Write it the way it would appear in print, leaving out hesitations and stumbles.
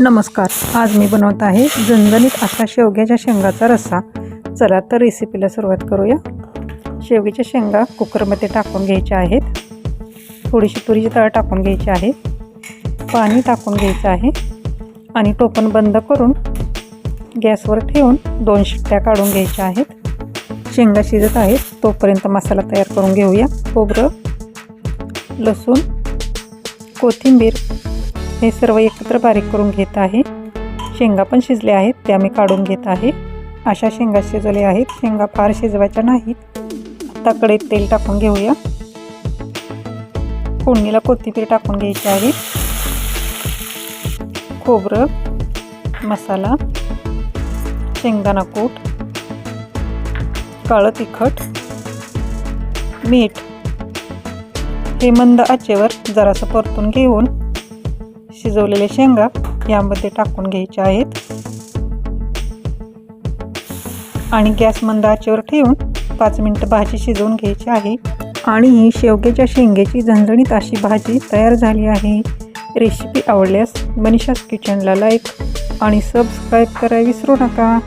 नमस्कार, आज मी बनवत आहे झणझणीत असा शेवग्याच्या शेंगाचा रस्सा। चला तर रेसिपीला सुरुवात करूया। शेवग्याच्या शेंगा कुकरमध्ये टाकून घ्यायच्या आहेत। थोडीशी तुरीची डाळ टाकून घ्यायची आहे, पाणी टाकून घ्यायचं आहे आणि टोपण बंद करून गॅसवर ठेवून 2 शिट्ट्या काढून घ्यायच्या आहेत। शेंगा शिजत आहेत तोपर्यंत मसाला तयार करून घेऊया। खोबरं, लसूण, कोथिंबीर हे सर्व एकत्र बारीक करून घेत आहे। शेंगा पण शिजले आहेत, त्या मी काढून घेत आहे। अशा शेंगा शिजवले आहेत, शेंगा फार शिजवायच्या नाहीत। आता कढईत तेल टाकून घेऊया। फोडणीला कोथिंबीर टाकून घ्यायची आहे। खोबरं, मसाला, शेंगदाणा कूट, काळं तिखट, मीठ हे मंद आचेवर जरासं परतून घेऊन शिजवलेले शेंगा यामध्ये टाकून घ्यायचे आहेत आणि गॅस मंद आचेवर ठेवून 5 मिनिटं भाजी शिजवून घ्यायची आहे। आणि ही शेवग्याच्या शेंगाची झणझणीत अशी भाजी तयार झाली आहे। रेसिपी आवडल्यास मनीषाज किचनला लाईक आणि सबस्क्राईब करायला विसरू नका।